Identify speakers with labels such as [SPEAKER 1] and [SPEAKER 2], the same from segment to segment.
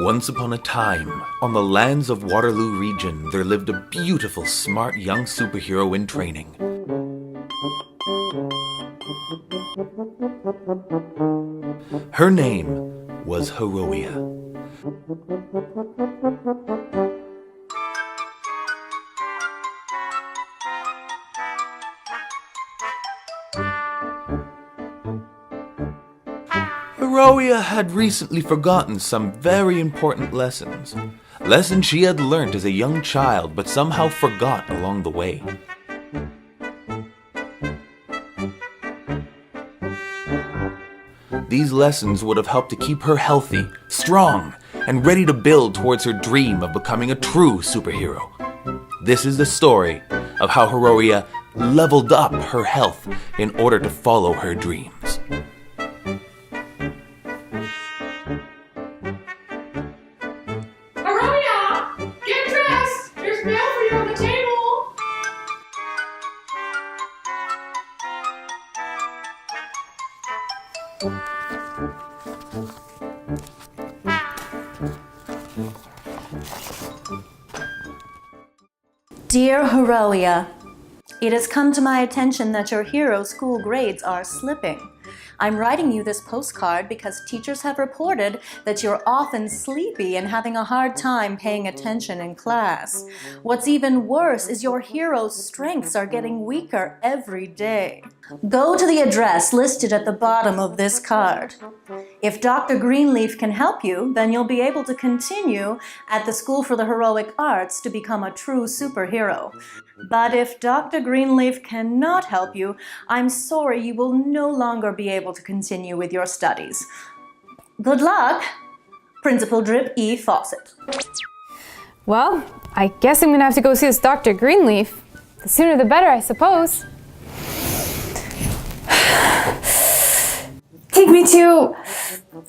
[SPEAKER 1] Once upon a time, on the lands of Waterloo Region, there lived a beautiful, smart young superhero in training. Her name was Haruya. Haruya had recently forgotten some very important lessons. Lessons she had learnt as a young child but somehow forgot along the way. These lessons would have helped to keep her healthy, strong, and ready to build towards her dream of becoming a true superhero. This is the story of how Haruya leveled up her health in order to follow her dreams.
[SPEAKER 2] Dear Haruya, it has come to my attention that your hero school grades are slipping. I'm writing you this postcard because teachers have reported that you're often sleepy and having a hard time paying attention in class. What's even worse is your hero's strengths are getting weaker every day. Go to the address listed at the bottom of this card. If Dr. Greenleaf can help you, then you'll be able to continue at the School for the Heroic Arts to become a true superhero. But if Dr. Greenleaf cannot help you, I'm sorry you will no longer be able to continue with your studies. Good luck, Principal Drip E. Fawcett.
[SPEAKER 3] Well, I guess I'm gonna have to go see this Dr. Greenleaf. The sooner the better, I suppose. Take me to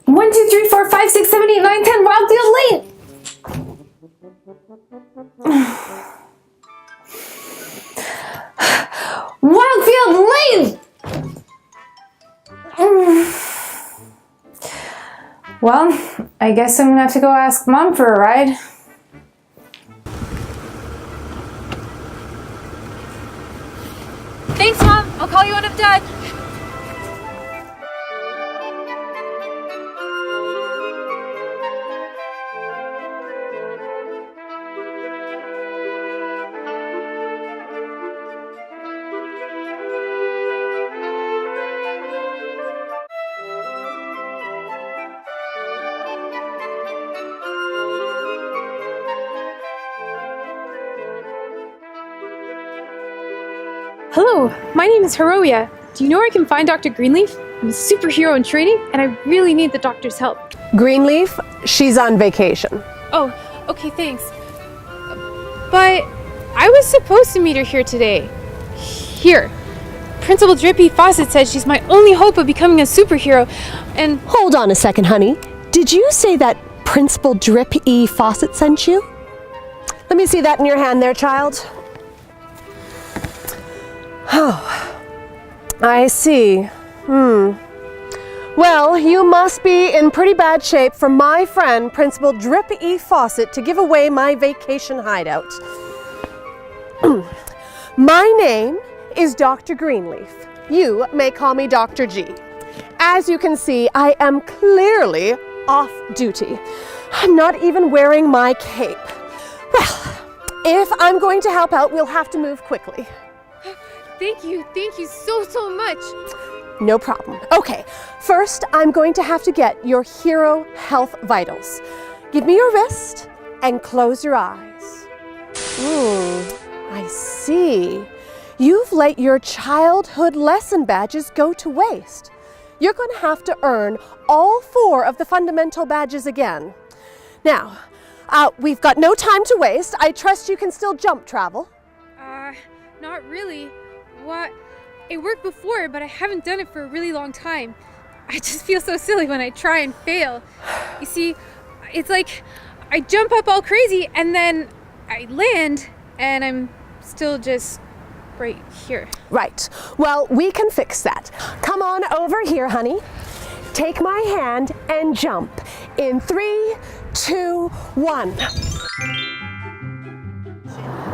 [SPEAKER 3] 1, 2, 3, 4, 5, 6, 7, 8, 9, 10 Wildfield Lane! Wildfield Lane! Well, I guess I'm gonna have to go ask Mom for a ride. Thanks, Mom. I'll call you when I'm done. Hello, my name is Haruya. Do you know where I can find Dr. Greenleaf? I'm a superhero in training, and I really need the doctor's help.
[SPEAKER 4] Greenleaf, she's on vacation.
[SPEAKER 3] Oh, okay, thanks. But I was supposed to meet her here today. Here. Principal Drippy Fawcett said she's my only hope of becoming a superhero, and...
[SPEAKER 4] Hold on a second, honey. Did you say that Principal Drip E. Fawcett sent you? Let me see that in your hand there, child. Oh, I see. Well, you must be in pretty bad shape for my friend, Principal Drip E. Fawcett, to give away my vacation hideout. My name is Dr. Greenleaf. You may call me Dr. G. As you can see, I am clearly off duty. I'm not even wearing my cape. Well, if I'm going to help out, we'll have to move quickly.
[SPEAKER 3] Thank you so much.
[SPEAKER 4] No problem. Okay, first I'm going to have to get your hero health vitals. Give me your wrist and close your eyes. I see. You've let your childhood lesson badges go to waste. You're going to have to earn all 4 of the fundamental badges again. Now, we've got no time to waste. I trust you can still jump travel.
[SPEAKER 3] Not really. What? It worked before, but I haven't done it for a really long time. I just feel so silly when I try and fail. You see, it's like I jump up all crazy and then I land and I'm still just right here.
[SPEAKER 4] Right. Well, we can fix that. Come on over here, honey. Take my hand and jump. In 3, 2, 1.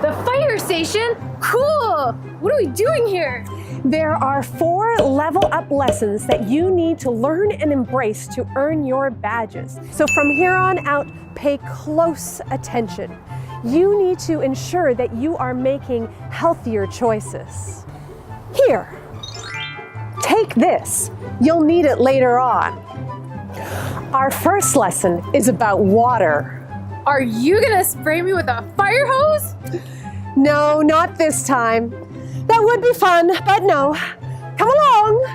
[SPEAKER 3] The fire station? Cool! What are we doing here?
[SPEAKER 4] There are 4 level up lessons that you need to learn and embrace to earn your badges. So from here on out, pay close attention. You need to ensure that you are making healthier choices. Here, take this. You'll need it later on. Our first lesson is about water.
[SPEAKER 3] Are you gonna spray me with a fire hose?
[SPEAKER 4] No, not this time. That would be fun, but no. Come along.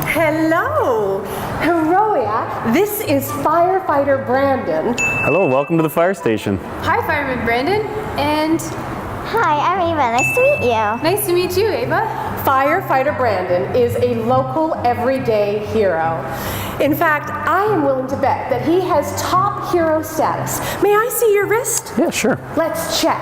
[SPEAKER 4] Hello, Haruya. This is firefighter Brandon.
[SPEAKER 5] Hello, welcome to the fire station.
[SPEAKER 3] Hi, Fireman Brandon. And
[SPEAKER 6] Hi, I'm Ava. Nice to meet you.
[SPEAKER 3] nice to meet you, Ava.
[SPEAKER 4] Firefighter Brandon is a local everyday hero. In fact, I am willing to bet that he has top hero status. May I see your wrist?
[SPEAKER 5] Yeah, sure.
[SPEAKER 4] Let's check.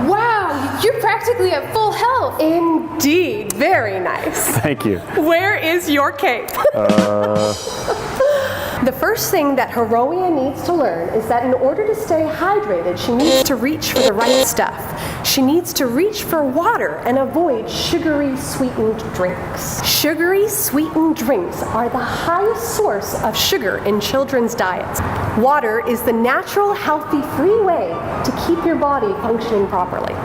[SPEAKER 3] Wow, you're practically at full health.
[SPEAKER 4] Indeed, very nice.
[SPEAKER 5] Thank you.
[SPEAKER 4] Where is your cape? The first thing that Haruya needs to learn is that in order to stay hydrated, she needs to reach for the right stuff. She needs to reach for water and avoid sugary sweetened drinks. Sugary sweetened drinks are the highest source of sugar in children's diets. Water is the natural, healthy, free way to keep your body functioning properly.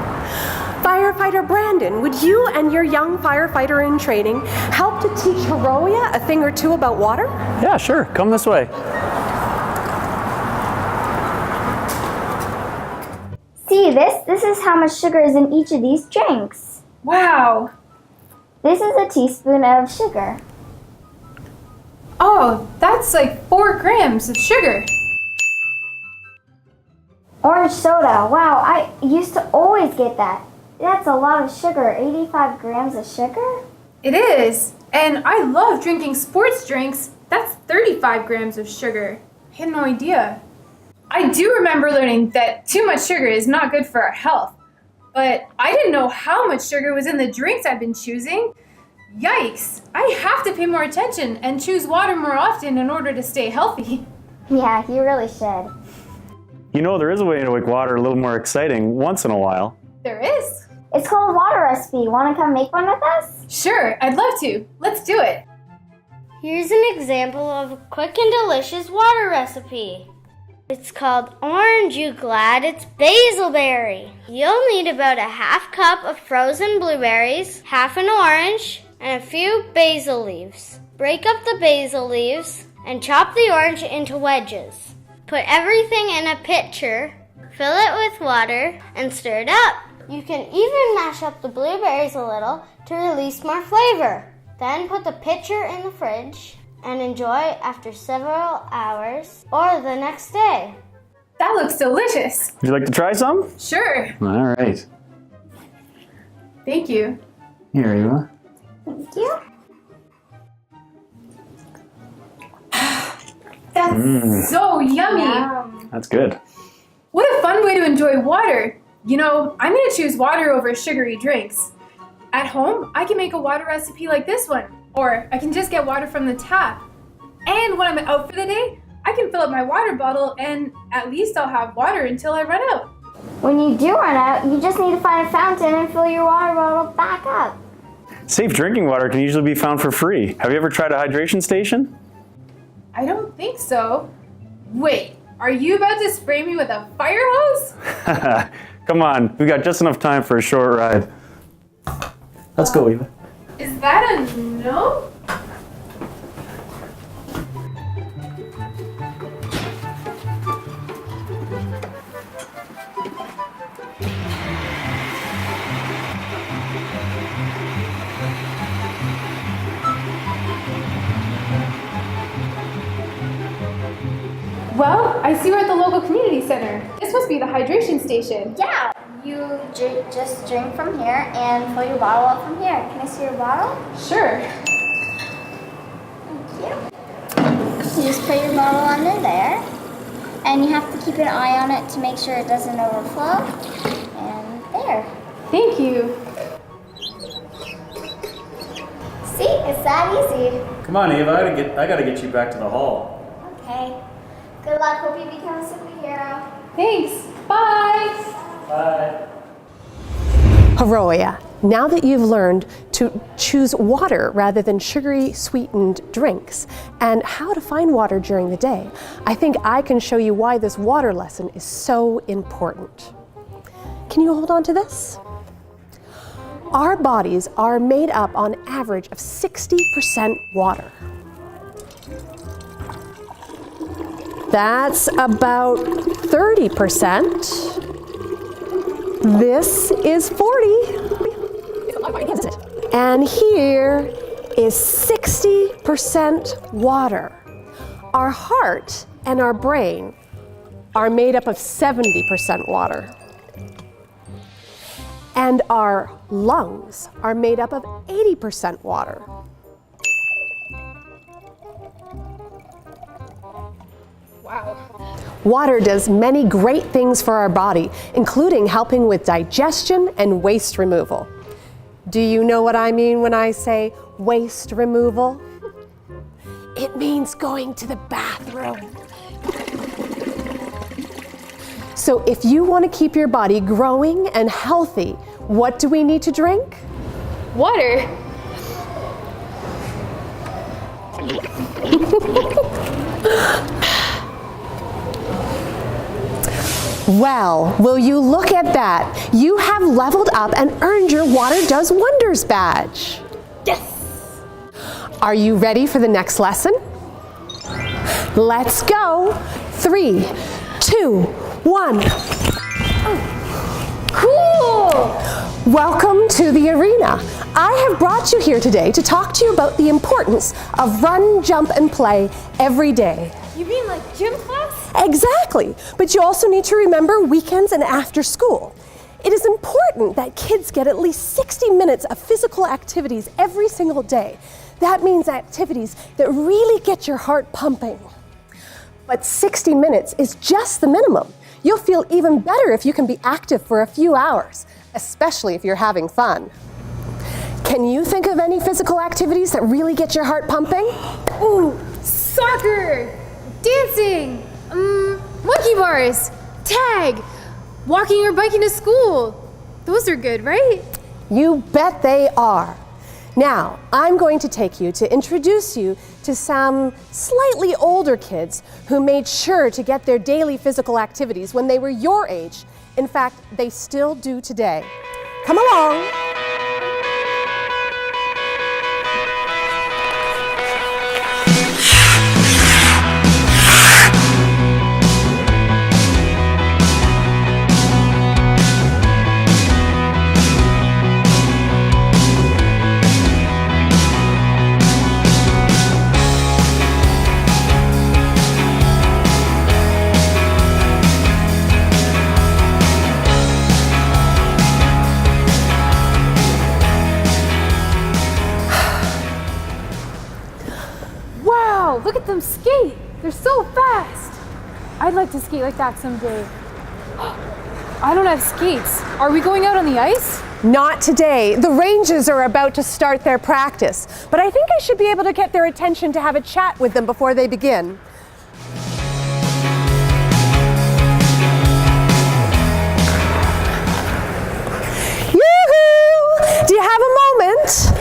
[SPEAKER 4] Firefighter Brandon, would you and your young firefighter in training help to teach Haruya a thing or two about water?
[SPEAKER 5] Yeah, sure. Come this way.
[SPEAKER 6] See this? This is how much sugar is in each of these drinks.
[SPEAKER 3] Wow.
[SPEAKER 6] This is a teaspoon of sugar.
[SPEAKER 3] Oh, that's like 4 grams of sugar.
[SPEAKER 6] Orange soda. Wow, I used to always get that. That's a lot of sugar. 85 grams of sugar?
[SPEAKER 3] It is. And I love drinking sports drinks. That's 35 grams of sugar. I had no idea. I do remember learning that too much sugar is not good for our health. But I didn't know how much sugar was in the drinks I've been choosing. Yikes. I have to pay more attention and choose water more often in order to stay healthy.
[SPEAKER 6] Yeah, you really should.
[SPEAKER 5] You know, there is a way to make water a little more exciting once in a while.
[SPEAKER 3] There is.
[SPEAKER 6] It's called a water recipe. Want to come make one with us?
[SPEAKER 3] Sure, I'd love to. Let's do it.
[SPEAKER 7] Here's an example of a quick and delicious water recipe. It's called Orange You Glad It's Basilberry. You'll need about a half cup of frozen blueberries, half an orange, and a few basil leaves. Break up the basil leaves and chop the orange into wedges. Put everything in a pitcher, fill it with water, and stir it up. You can even mash up the blueberries a little to release more flavor. Then put the pitcher in the fridge and enjoy after several hours or the next day.
[SPEAKER 3] That looks delicious.
[SPEAKER 5] Would you like to try some?
[SPEAKER 3] Sure.
[SPEAKER 5] All right.
[SPEAKER 3] Thank you.
[SPEAKER 5] Here you are.
[SPEAKER 6] Thank you.
[SPEAKER 3] That's so yummy.
[SPEAKER 6] Yum.
[SPEAKER 5] That's good.
[SPEAKER 3] What a fun way to enjoy water. You know, I'm going to choose water over sugary drinks. At home, I can make a water recipe like this one, or I can just get water from the tap. And when I'm out for the day, I can fill up my water bottle and at least I'll have water until I run out.
[SPEAKER 6] When you do run out, you just need to find a fountain and fill your water bottle back up.
[SPEAKER 5] Safe drinking water can usually be found for free. Have you ever tried a hydration station?
[SPEAKER 3] I don't think so. Wait, are you about to spray me with a fire hose?
[SPEAKER 5] Come on, we got just enough time for a short ride. Let's go, Eva.
[SPEAKER 3] Is that a no? Well, I see we're at the local community center. This must be the hydration station.
[SPEAKER 6] Yeah, you just drink from here and fill your bottle up from here. Can I see your bottle?
[SPEAKER 3] Sure.
[SPEAKER 6] Thank you. You just put your bottle under there, and you have to keep an eye on it to make sure it doesn't overflow. And there.
[SPEAKER 3] Thank you.
[SPEAKER 6] See, It's that easy.
[SPEAKER 5] Come on, Ava, I gotta get you back to the hall.
[SPEAKER 6] Okay. Good luck. Hope you become a superhero.
[SPEAKER 3] Thanks. Bye.
[SPEAKER 5] Bye.
[SPEAKER 4] Haruya, now that you've learned to choose water rather than sugary sweetened drinks and how to find water during the day, I think I can show you why this water lesson is so important. Can you hold on to this? Our bodies are made up on average of 60% water. That's about 30%. This is 40. And here is 60% water. Our heart and our brain are made up of 70% water. And our lungs are made up of 80% water.
[SPEAKER 3] Wow.
[SPEAKER 4] Water does many great things for our body, including helping with digestion and waste removal. Do you know what I mean when I say waste removal? It means going to the bathroom. So if you want to keep your body growing and healthy, what do we need to drink?
[SPEAKER 3] Water.
[SPEAKER 4] Well, will you look at that? You have leveled up and earned your Water Does Wonders badge.
[SPEAKER 3] Yes.
[SPEAKER 4] Are you ready for the next lesson? Let's go. 3, 2, 1.
[SPEAKER 3] Cool.
[SPEAKER 4] Welcome to the arena. I have brought you here today to talk to you about the importance of run, jump, and play every day.
[SPEAKER 3] You mean like gym class?
[SPEAKER 4] Exactly, but you also need to remember weekends and after school. It is important that kids get at least 60 minutes of physical activities every single day. That means activities that really get your heart pumping. But 60 minutes is just the minimum. You'll feel even better if you can be active for a few hours, especially if you're having fun. Can you think of any physical activities that really get your heart pumping?
[SPEAKER 3] Ooh, soccer, dancing, monkey bars, tag, walking or biking to school. Those are good, right?
[SPEAKER 4] You bet they are. Now, I'm going to take you to introduce you to some slightly older kids who made sure to get their daily physical activities when they were your age. In fact, they still do today. Come along.
[SPEAKER 3] Wow, look at them skate. They're so fast. I'd like to skate like that someday. I don't have skates. Are we going out on the ice?
[SPEAKER 4] Not today. The Rangers are about to start their practice, but I think I should be able to get their attention to have a chat with them before they begin. Yoo-hoo! Do you have a moment?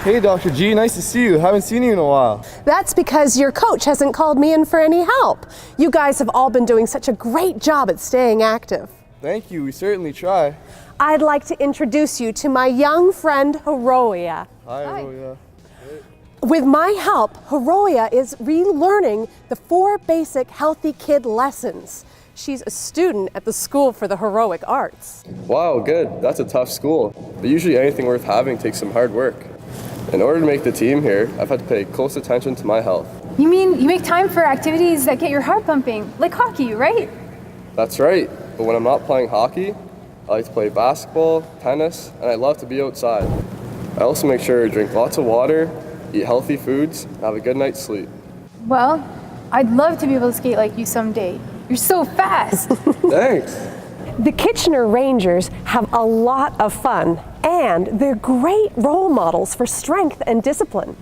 [SPEAKER 8] Hey, Dr. G, nice to see you. Haven't seen you in a while.
[SPEAKER 4] That's because your coach hasn't called me in for any help. You guys have all been doing such a great job at staying active.
[SPEAKER 8] Thank you, we certainly try.
[SPEAKER 4] I'd like to introduce you to my young friend, Haruya.
[SPEAKER 8] Hi, Olya.
[SPEAKER 4] With my help, Haruya is relearning the 4 basic Healthy Kid lessons. She's a student at the School for the Heroic Arts.
[SPEAKER 8] Wow, good. That's a tough school. But usually anything worth having takes some hard work. In order to make the team here, I've had to pay close attention to my health.
[SPEAKER 3] You mean you make time for activities that get your heart pumping, like hockey, right?
[SPEAKER 8] That's right. But when I'm not playing hockey, I like to play basketball, tennis, and I love to be outside. I also make sure to drink lots of water, eat healthy foods, and have a good night's sleep.
[SPEAKER 3] Well, I'd love to be able to skate like you someday. You're so fast.
[SPEAKER 8] Thanks.
[SPEAKER 4] The Kitchener Rangers have a lot of fun And they're great role models for strength and discipline.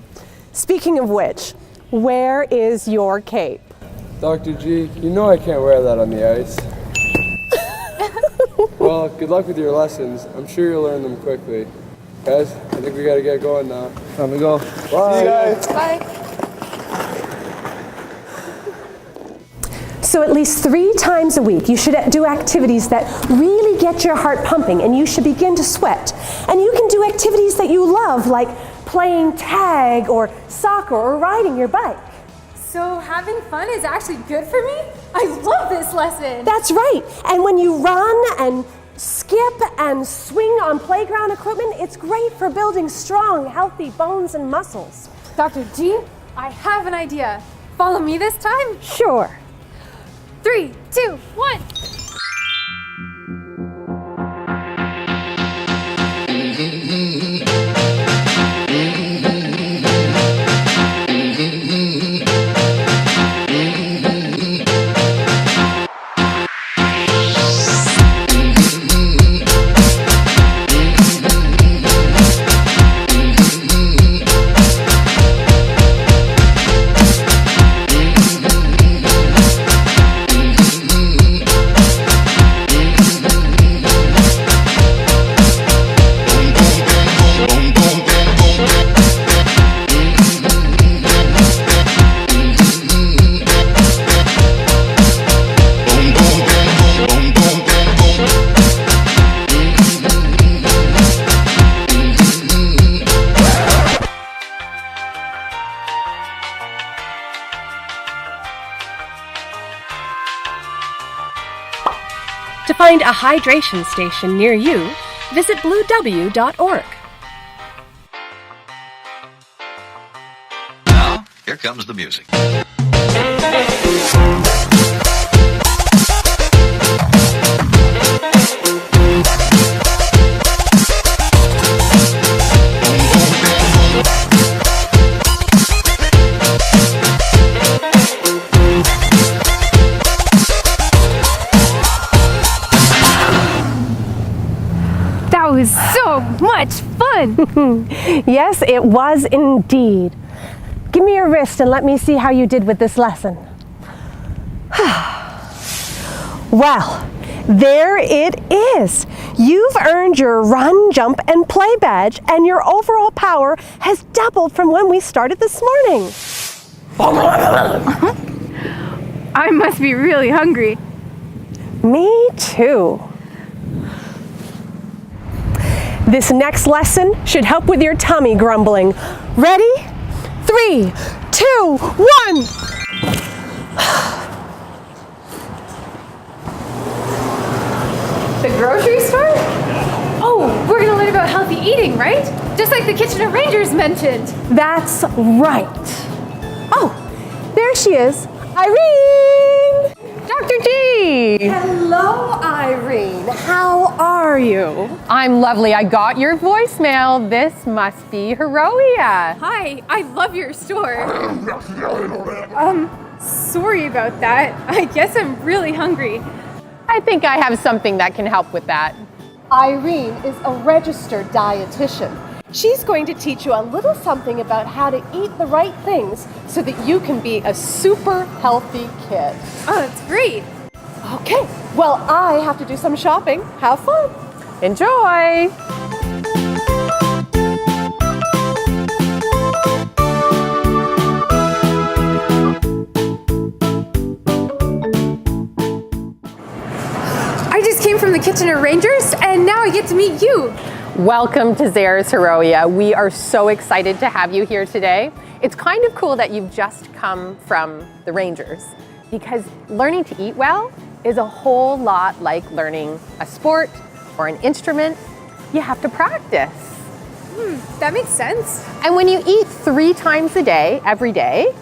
[SPEAKER 4] Speaking of which, where is your cape?
[SPEAKER 8] Dr. G, you know I can't wear that on the ice. Well, good luck with your lessons. I'm sure you'll learn them quickly. Guys, I think we gotta get going now. Time to go. Bye. See you guys.
[SPEAKER 4] Bye. So at least 3 times a week, you should do activities that really get your heart pumping, and you should begin to sweat. And you can do activities that you love, like playing tag or soccer or riding your bike.
[SPEAKER 3] So having fun is actually good for me? I love this lesson.
[SPEAKER 4] That's right. And when you run and skip and swing on playground equipment, it's great for building strong, healthy bones and muscles.
[SPEAKER 3] Dr. G, I have an idea. Follow me this time?
[SPEAKER 4] Sure.
[SPEAKER 3] 3, 2, 1.
[SPEAKER 4] To find a hydration station near you, visit bluew.org.
[SPEAKER 9] Now, here comes the music.
[SPEAKER 3] That was so much fun!
[SPEAKER 4] Yes, it was indeed. Give me your wrist and let me see how you did with this lesson. Well, there it is. You've earned your run, jump, and play badge, and your overall power has doubled from when we started this morning.
[SPEAKER 3] I must be really hungry.
[SPEAKER 4] Me too. This next lesson should help with your tummy grumbling. Ready? 3, 2, 1.
[SPEAKER 3] The grocery store? Oh, we're gonna learn about healthy eating, right? Just like the Kitchener Rangers mentioned.
[SPEAKER 4] That's right. Oh, there she is. Irene! Dr. G! Hello, Irene. How are you?
[SPEAKER 10] I'm lovely. I got your voicemail. This must be Haruya.
[SPEAKER 3] Hi, I love your store. Sorry about that. I guess I'm really hungry.
[SPEAKER 10] I think I have something that can help with that.
[SPEAKER 4] Irene is a registered dietitian. She's going to teach you a little something about how to eat the right things so that you can be a super healthy kid.
[SPEAKER 3] Oh, that's great.
[SPEAKER 4] Okay, well, I have to do some shopping. Have fun.
[SPEAKER 10] Enjoy!
[SPEAKER 3] I just came from the Kitchener Rangers and now I get to meet you.
[SPEAKER 10] Welcome to Zare's Haruya. We are so excited to have you here today. It's kind of cool that you've just come from the Rangers because learning to eat well is a whole lot like learning a sport or an instrument. You have to practice.
[SPEAKER 3] That makes sense.
[SPEAKER 10] And when you eat 3 times a day, every day,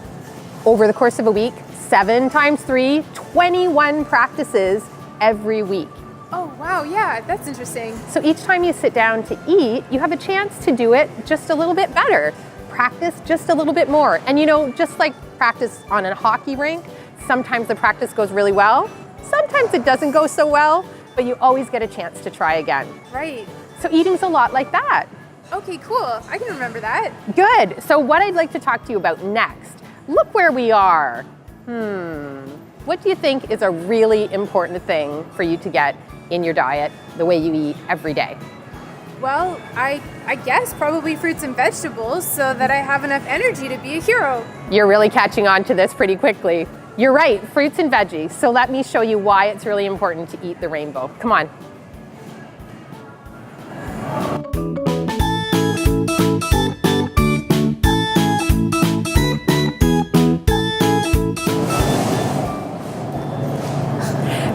[SPEAKER 10] over the course of a week, 7 times 3, 21 practices every week.
[SPEAKER 3] Oh, wow, yeah, that's interesting.
[SPEAKER 10] So each time you sit down to eat, you have a chance to do it just a little bit better. Practice just a little bit more. And you know, just like practice on a hockey rink, sometimes the practice goes really well, sometimes it doesn't go so well, but you always get a chance to try again.
[SPEAKER 3] Right.
[SPEAKER 10] So eating's a lot like that.
[SPEAKER 3] Okay, cool. I can remember that.
[SPEAKER 10] Good. So what I'd like to talk to you about next, look where we are. What do you think is a really important thing for you to get in your diet, the way you eat every day?
[SPEAKER 3] Well, I guess probably fruits and vegetables so that I have enough energy to be a hero.
[SPEAKER 10] You're really catching on to this pretty quickly. You're right, fruits and veggies. So let me show you why it's really important to eat the rainbow. Come on.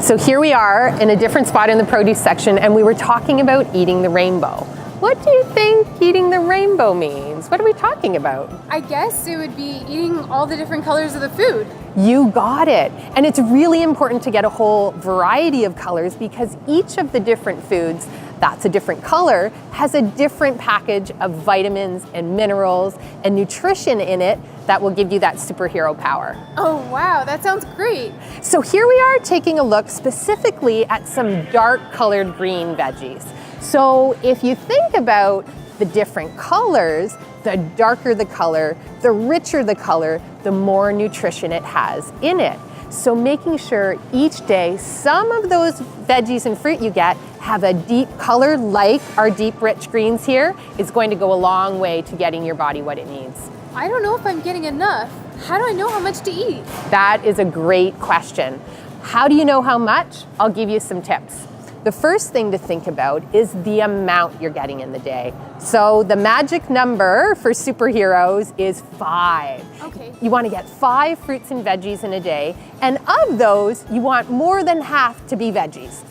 [SPEAKER 10] So here we are in a different spot in the produce section, and we were talking about eating the rainbow. What do you think eating the rainbow means? What are we talking about?
[SPEAKER 3] I guess it would be eating all the different colors of the food.
[SPEAKER 10] You got it. And it's really important to get a whole variety of colors because each of the different foods that's a different color has a different package of vitamins and minerals and nutrition in it that will give you that superhero power.
[SPEAKER 3] Oh wow, that sounds great.
[SPEAKER 10] So here we are taking a look specifically at some dark colored green veggies. So if you think about the different colors, the darker the color, the richer the color, the more nutrition it has in it. So making sure each day some of those veggies and fruit you get have a deep color like our deep rich greens here is going to go a long way to getting your body what it needs.
[SPEAKER 3] I don't know if I'm getting enough. How do I know how much to eat?
[SPEAKER 10] That is a great question. How do you know how much? I'll give you some tips. The first thing to think about is the amount you're getting in the day. So the magic number for superheroes is 5.
[SPEAKER 3] Okay.
[SPEAKER 10] You want to get 5 fruits and veggies in a day, and of those, you want more than half to be veggies.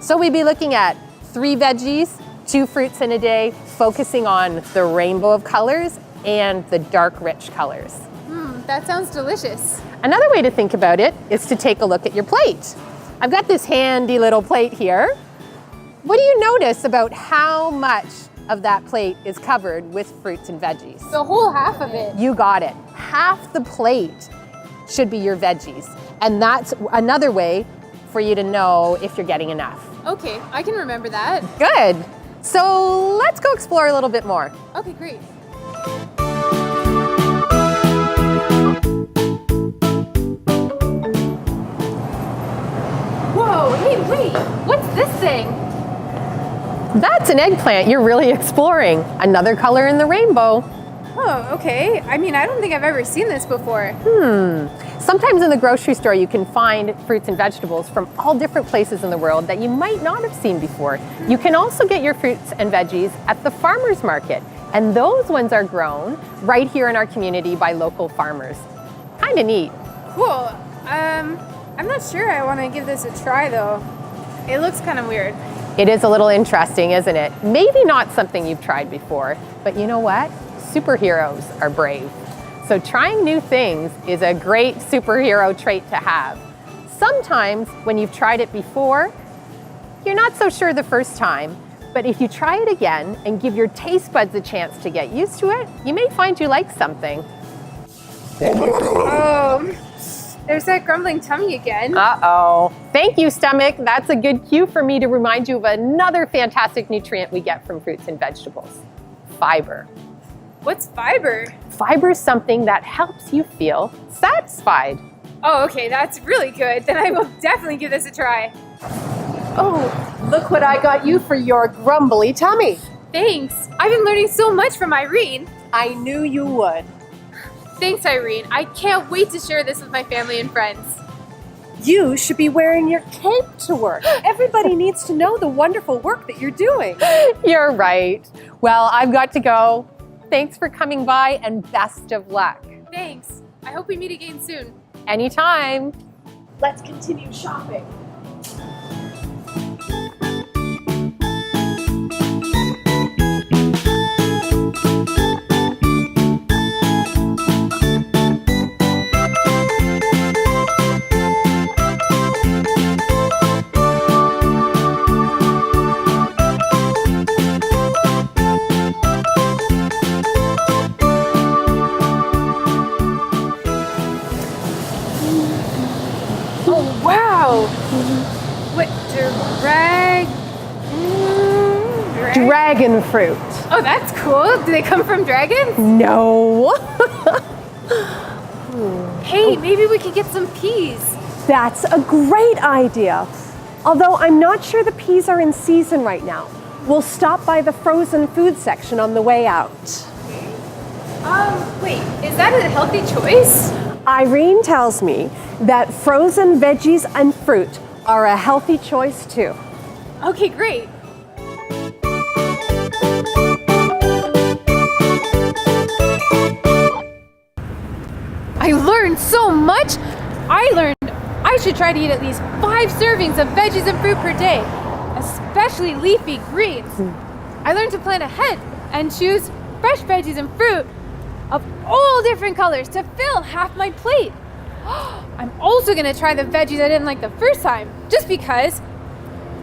[SPEAKER 10] So we'd be looking at 3 veggies, 2 fruits in a day, focusing on the rainbow of colors and the dark, rich colors.
[SPEAKER 3] That sounds delicious.
[SPEAKER 10] Another way to think about it is to take a look at your plate. I've got this handy little plate here. What do you notice about how much of that plate is covered with fruits and veggies?
[SPEAKER 3] The whole half of it.
[SPEAKER 10] You got it. Half the plate should be your veggies. And that's another way for you to know if you're getting enough.
[SPEAKER 3] Okay, I can remember that.
[SPEAKER 10] Good. So let's go explore a little bit more.
[SPEAKER 3] Okay, great. Whoa, hey, wait, what's this thing?
[SPEAKER 10] That's an eggplant. You're really exploring. Another color in the rainbow.
[SPEAKER 3] Oh, okay. I mean, I don't think I've ever seen this before.
[SPEAKER 10] Sometimes in the grocery store you can find fruits and vegetables from all different places in the world that you might not have seen before. You can also get your fruits and veggies at the farmer's market, and those ones are grown right here in our community by local farmers. Kind of neat.
[SPEAKER 3] Cool. I'm not sure I want to give this a try though. It looks kind of weird.
[SPEAKER 10] It is a little interesting, isn't it? Maybe not something you've tried before, but you know what? Superheroes are brave. So trying new things is a great superhero trait to have. Sometimes when you've tried it before, you're not so sure the first time, but if you try it again and give your taste buds a chance to get used to it, you may find you like something.
[SPEAKER 3] There's that grumbling tummy again.
[SPEAKER 10] Uh-oh. Thank you, stomach. That's a good cue for me to remind you of another fantastic nutrient we get from fruits and vegetables. Fiber.
[SPEAKER 3] What's fiber?
[SPEAKER 10] Fiber is something that helps you feel satisfied.
[SPEAKER 3] Oh, okay, that's really good. Then I will definitely give this a try.
[SPEAKER 4] Oh, look what I got you for your grumbly tummy.
[SPEAKER 3] Thanks. I've been learning so much from Irene.
[SPEAKER 4] I knew you would.
[SPEAKER 3] Thanks, Irene. I can't wait to share this with my family and friends.
[SPEAKER 4] You should be wearing your cape to work. Everybody needs to know the wonderful work that you're doing.
[SPEAKER 10] You're right. Well, I've got to go. Thanks for coming by and best of luck.
[SPEAKER 3] Thanks. I hope we meet again soon.
[SPEAKER 10] Anytime.
[SPEAKER 4] Let's continue shopping.
[SPEAKER 3] Wow! What
[SPEAKER 4] Dragon fruit.
[SPEAKER 3] Oh, that's cool. Do they come from dragons?
[SPEAKER 4] No.
[SPEAKER 3] Hey, maybe we could get some peas.
[SPEAKER 4] That's a great idea. Although I'm not sure the peas are in season right now. We'll stop by the frozen food section on the way out.
[SPEAKER 3] Wait, is that a healthy choice?
[SPEAKER 4] Irene tells me that frozen veggies and fruit are a healthy choice too.
[SPEAKER 3] Okay, great. I learned so much. I learned I should try to eat at least 5 servings of veggies and fruit per day, especially leafy greens. I learned to plan ahead and choose fresh veggies and fruit of all different colors to fill half my plate. I'm also gonna try the veggies I didn't like the first time, just because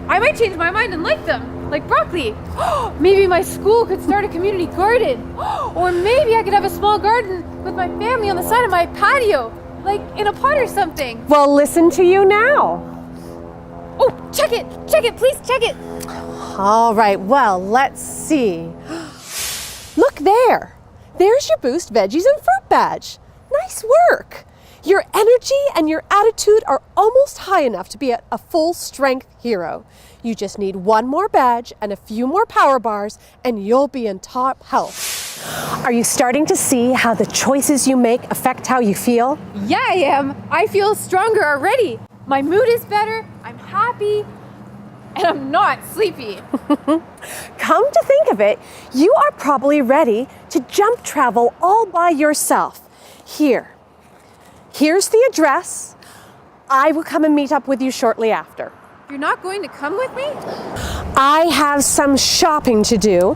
[SPEAKER 3] I might change my mind and like them, like broccoli. Maybe my school could start a community garden. Or maybe I could have a small garden with my family on the side of my patio, like in a pot or something.
[SPEAKER 4] Well, listen to you now.
[SPEAKER 3] Oh, check it, please check it.
[SPEAKER 4] All right, well, let's see. Look there. There's your Boost Veggies and Fruit badge. Nice work. Your energy and your attitude are almost high enough to be a full-strength hero. You just need one more badge and a few more power bars, and you'll be in top health. Are you starting to see how the choices you make affect how you feel?
[SPEAKER 3] Yeah, I am. I feel stronger already. My mood is better, I'm happy, and I'm not sleepy.
[SPEAKER 4] Come to think of it, you are probably ready to jump travel all by yourself. Here's the address. I will come and meet up with you shortly after.
[SPEAKER 3] You're not going to come with me?
[SPEAKER 4] I have some shopping to do.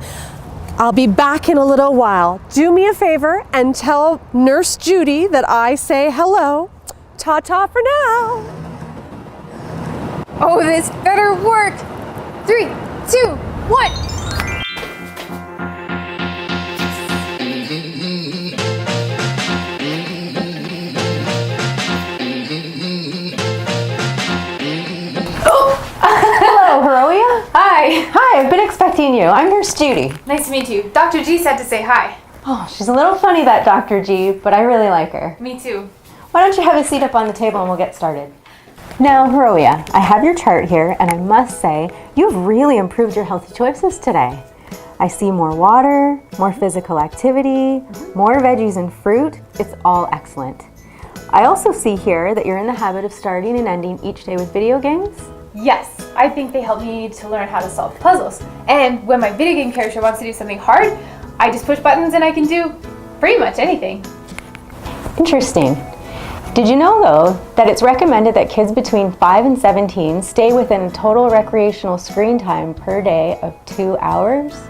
[SPEAKER 4] I'll be back in a little while. Do me a favor and tell Nurse Judy that I say hello. Ta-ta for now.
[SPEAKER 3] Oh, this better work. 3, 2, 1.
[SPEAKER 9] Hello, Haruya.
[SPEAKER 3] Hi.
[SPEAKER 9] Hi, I've been expecting you. I'm Nurse Judy.
[SPEAKER 3] Nice to meet you. Dr. G said to say hi.
[SPEAKER 9] Oh, she's a little funny, that Dr. G, but I really like her.
[SPEAKER 3] Me too.
[SPEAKER 9] Why don't you have a seat up on the table and we'll get started. Now, Haruya, I have your chart here, and I must say, you've really improved your healthy choices today. I see more water, more physical activity, more veggies and fruit. It's all excellent. I also see here that you're in the habit of starting and ending each day with video games.
[SPEAKER 3] Yes, I think they help me to learn how to solve puzzles. And when my video game character wants to do something hard, I just push buttons and I can do pretty much anything.
[SPEAKER 9] Interesting. Did you know, though, that it's recommended that kids between 5 and 17 stay within total recreational screen time per day of 2 hours?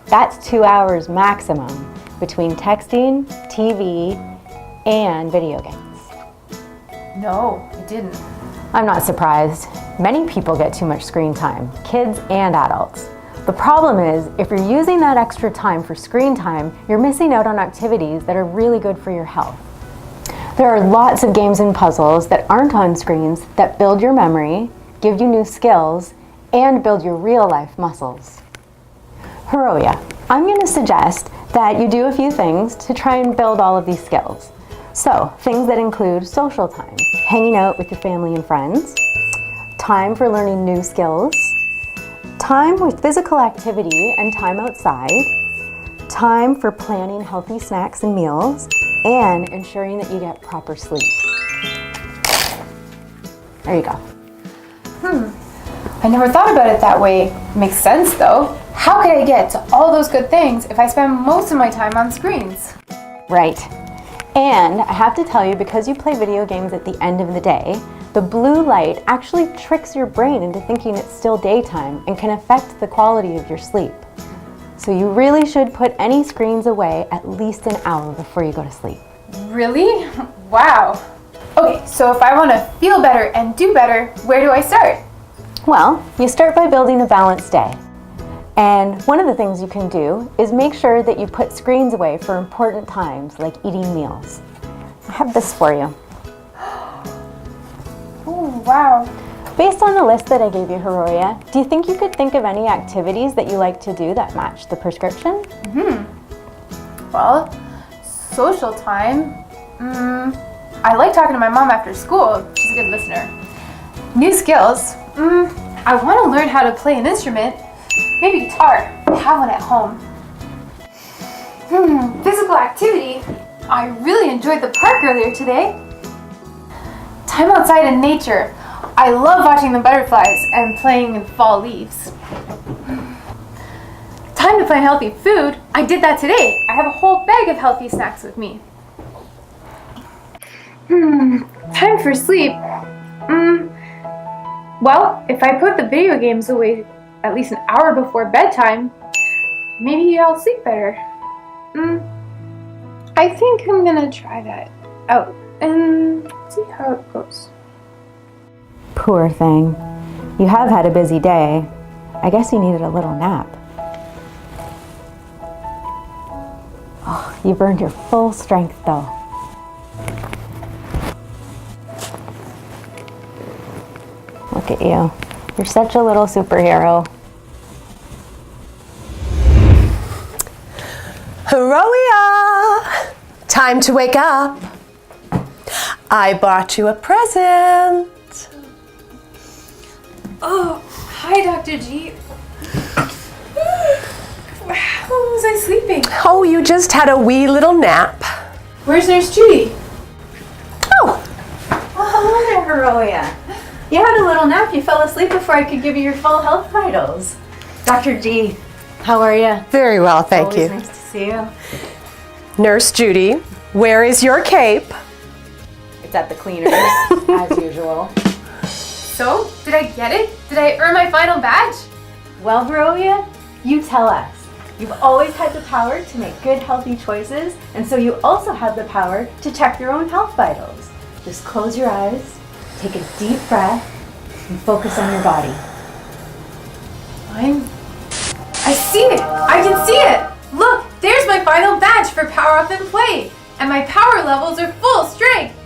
[SPEAKER 9] That's 2 hours maximum between texting, TV, and video games.
[SPEAKER 3] No, I didn't.
[SPEAKER 9] I'm not surprised. Many people get too much screen time, kids and adults. The problem is, if you're using that extra time for screen time, you're missing out on activities that are really good for your health. There are lots of games and puzzles that aren't on screens that build your memory, give you new skills, and build your real-life muscles. Haruya, I'm going to suggest that you do a few things to try and build all of these skills. So, things that include social time, hanging out with your family and friends, time for learning new skills, time with physical activity and time outside, time for planning healthy snacks and meals, and ensuring that you get proper sleep. There you go.
[SPEAKER 3] I never thought about it that way. Makes sense though. How could I get to all those good things if I spend most of my time on screens?
[SPEAKER 9] Right. And I have to tell you, because you play video games at the end of the day, the blue light actually tricks your brain into thinking it's still daytime and can affect the quality of your sleep. So you really should put any screens away at least an hour before you go to sleep.
[SPEAKER 3] Really? Wow. Okay, so if I want to feel better and do better, where do I start?
[SPEAKER 9] Well, you start by building a balanced day. And one of the things you can do is make sure that you put screens away for important times, like eating meals. I have this for you.
[SPEAKER 3] Oh, wow.
[SPEAKER 9] Based on the list that I gave you, Haruya, do you think you could think of any activities that you like to do that match the prescription?
[SPEAKER 11] Well, social time. I like talking to my mom after school. She's a good listener. New skills. I want to learn how to play an instrument. Maybe guitar. I have one at home. Physical activity. I really enjoyed the park earlier today. Time outside in nature. I love watching the butterflies and playing in fall leaves. Time to plan healthy food. I did that today. I have a whole bag of healthy snacks with me. Time for sleep. Well, if I put the video games away at least an hour before bedtime, maybe I'll sleep better. I think I'm gonna try that out and see how it goes.
[SPEAKER 9] Poor thing. You have had a busy day. I guess you needed a little nap. Oh, you burned your full strength though. Look at you. You're such a little superhero.
[SPEAKER 4] Haruya! Time to wake up. I bought you a present.
[SPEAKER 11] Oh, hi, Dr. G. How was I sleeping?
[SPEAKER 4] Oh, you just had a wee little nap.
[SPEAKER 11] Where's Nurse Judy?
[SPEAKER 4] Oh,
[SPEAKER 2] hello there, Haruya. You had a little nap. You fell asleep before I could give you your full health vitals. Dr. G, how are you?
[SPEAKER 4] very well, thank you.
[SPEAKER 2] Always nice to see you.
[SPEAKER 4] Nurse Judy, where is your cape?
[SPEAKER 2] It's at the cleaners, as usual.
[SPEAKER 11] So, did I get it? Did I earn my final badge?
[SPEAKER 2] Well, Haruya, you tell us. You've always had the power to make good, healthy choices, and so you also have the power to check your own health vitals. Just close your eyes, take a deep breath, and focus on your body.
[SPEAKER 11] I see it! I can see it! Look, there's my final badge for Power Up and Play! And my power levels are full strength!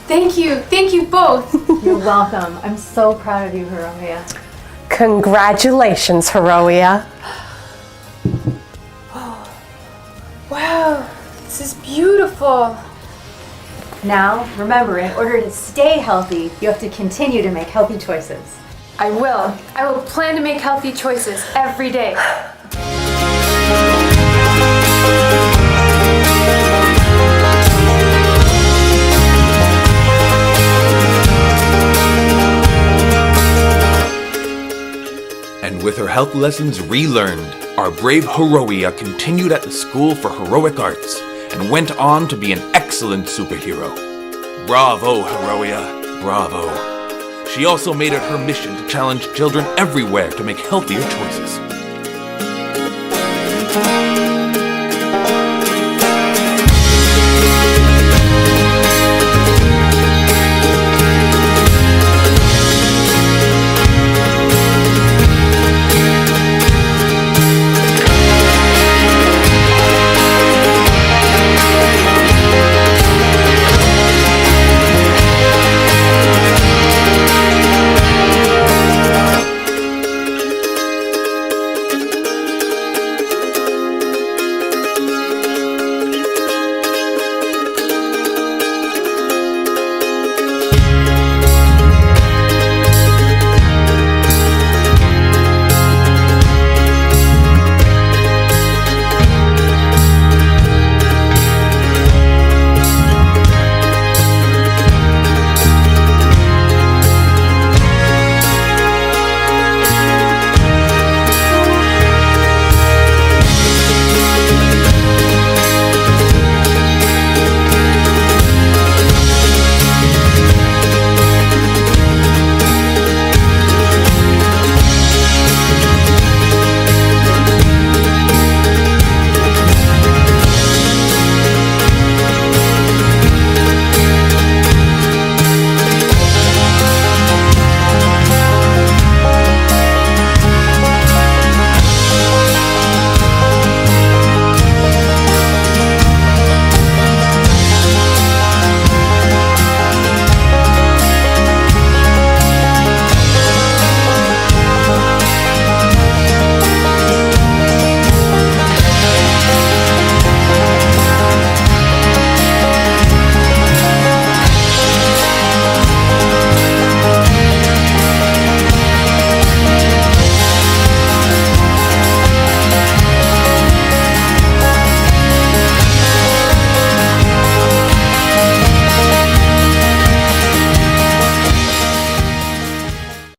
[SPEAKER 11] Thank you both!
[SPEAKER 2] You're welcome. I'm so proud of you, Haruya.
[SPEAKER 4] Congratulations, Haruya.
[SPEAKER 11] Wow, this is beautiful!
[SPEAKER 2] Now, remember, in order to stay healthy, you have to continue to make healthy choices.
[SPEAKER 11] I will. I will plan to make healthy choices every day.
[SPEAKER 1] And with her health lessons relearned, our brave Haruya continued at the School for Heroic Arts and went on to be an excellent superhero. Bravo, Haruya, bravo. She also made it her mission to challenge children everywhere to make healthier choices.